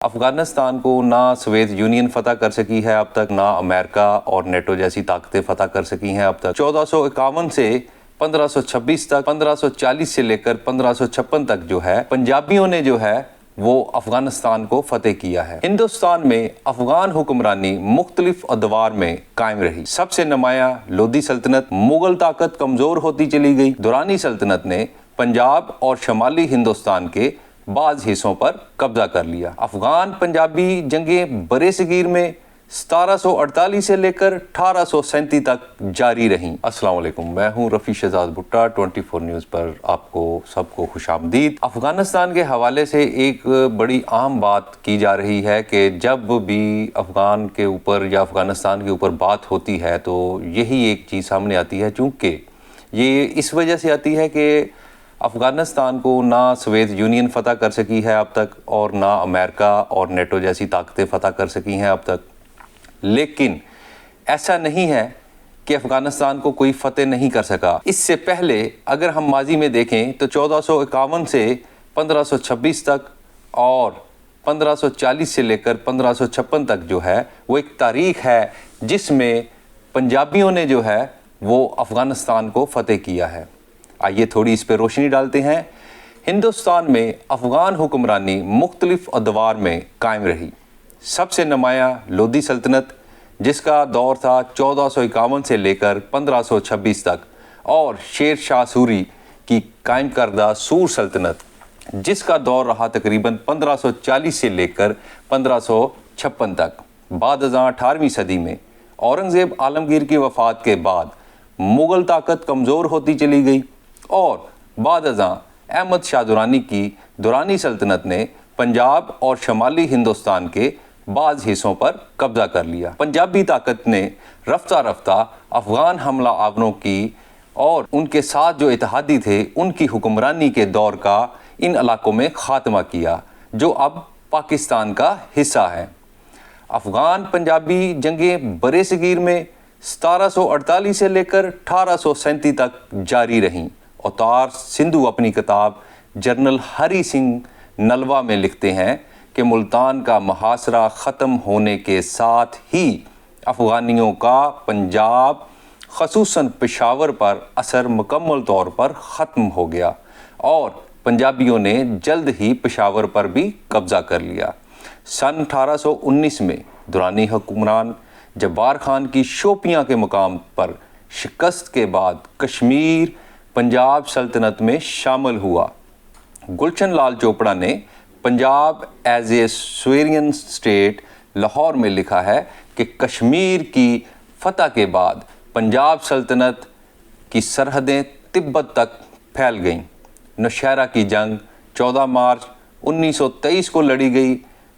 अफगानिस्तान को ना Soviet union फतह कर सकी है अब तक, ना अमेरिका और नेटो जैसी ताकतें फतह कर सकी हैं अब तक। 1451 से 1526 तक, 1540 से लेकर 1556 तक जो है पंजाबियों ने जो है वो अफगानिस्तान को फतेह किया है। हिंदुस्तान में अफगान हुक्मरानी मुख्तलिफ अदवार में कायम रही। सबसे नुमाया लोधी सल्तनत, मुगल ताकत कमजोर होती चली गई। दुरानी सल्तनत ने पंजाब और शमाली हिंदुस्तान के बाज़ हिस्सों पर कब्जा कर लिया। अफगान पंजाबी जंगें बरे सगीर में 1748 से लेकर 1837 तक जारी रहीं। अस्सलाम वालेकुम, मैं हूं रफ़ी शहजाद भुट्टा। 24 न्यूज़ पर आपको सबको खुशामदीद। अफगानिस्तान के हवाले से एक बड़ी आम बात की जा रही है कि जब भी अफगान के ऊपर या अफगानिस्तान के ऊपर बात होती है तो यही एक चीज़ सामने आती है, चूँकि ये इस वजह से आती है कि अफ़गानिस्तान को ना सोवियत यूनियन फ़तह कर सकी है अब तक, और ना अमेरिका और नेटो जैसी ताकतें फ़तह कर सकी हैं अब तक। लेकिन ऐसा नहीं है कि अफ़गानिस्तान को कोई फ़तेह नहीं कर सका। इससे पहले अगर हम माजी में देखें तो 1451 से 1526 तक और 1540 से लेकर 1556 तक जो है वो एक तारीख़ है जिसमें पंजाबियों ने जो है वो अफ़गानिस्तान को फ़तेह किया है। आइए थोड़ी इस पर रोशनी डालते हैं। हिंदुस्तान में अफ़गान हुक्मरानी मुख्तलिफ अदवार में कायम रही। सबसे नुमाया लोधी सल्तनत, जिसका दौर था 1451 से लेकर 1526 तक, और शेर शाह सूरी की कायम करदा सूर सल्तनत, जिसका दौर रहा तकरीबन 1540 से लेकर 1556 तक। बाद 18वीं सदी में औरंगज़ेब आलमगीर की वफ़ात के बाद मुग़ल ताकत कमज़ोर होती चली गई और बाद अहमद शाह दुरानी की दुरानी सल्तनत ने पंजाब और शमाली हिंदुस्तान के बाज़ हिस्सों पर कब्ज़ा कर लिया। पंजाबी ताकत ने रफ्ता रफ्ता अफ़गान हमला आवरों की और उनके साथ जो इत्तेहादी थे उनकी हुक्मरानी के दौर का इन इलाकों में ख़ात्मा किया, जो अब पाकिस्तान का हिस्सा है। अफ़गान पंजाबी जंगें बरे सगीर में 1748 से लेकर 1837 तक जारी रहीं। अवतार सिंधु अपनी किताब जनरल हरी सिंह नलवा में लिखते हैं कि मुल्तान का मुहासरा ख़त्म होने के साथ ही अफ़गानियों का पंजाब ख़ुसूसन पेशावर पर असर मुकम्मल तौर पर ख़त्म हो गया और पंजाबियों ने जल्द ही पेशावर पर भी कब्ज़ा कर लिया। सन 1819 में दुरानी हुक्मरान जब्बार खान की शोपियां के मुकाम पर शिकस्त के बाद कश्मीर पंजाब सल्तनत में शामिल हुआ। गुलशन लाल चोपड़ा ने Punjab as a sovereign state Lahore में लिखा है कि कश्मीर की फतह के बाद पंजाब सल्तनत की सरहदें तिब्बत तक फैल गईं। नौशहरा की जंग 14 मार्च 1923 को लड़ी गई।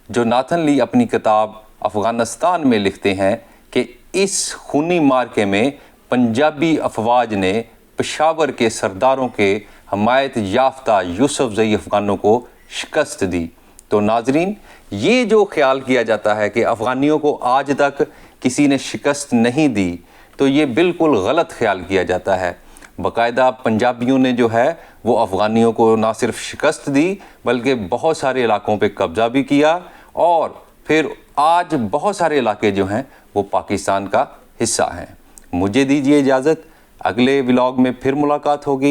जो नाथन ली अपनी किताब अफ़गानिस्तान में लिखते हैं कि इस खूनी मार्के में पंजाबी अफवाज ने पेशावर के सरदारों के हमायत याफ्ता यूसुफ जई अफ़गानों को शिकस्त दी। तो नाजरीन, ये जो ख्याल किया जाता है कि अफ़गानियों को आज तक किसी ने शिकस्त नहीं दी, तो ये बिल्कुल गलत ख्याल किया जाता है। बाकायदा पंजाबियों ने जो है वो अफ़गानियों को ना सिर्फ शिकस्त दी बल्कि बहुत सारे इलाकों पे कब्ज़ा भी किया और फिर आज बहुत सारे इलाके जो हैं वो पाकिस्तान का हिस्सा हैं। मुझे दीजिए इजाज़त, अगले व्लॉग में फिर मुलाकात होगी।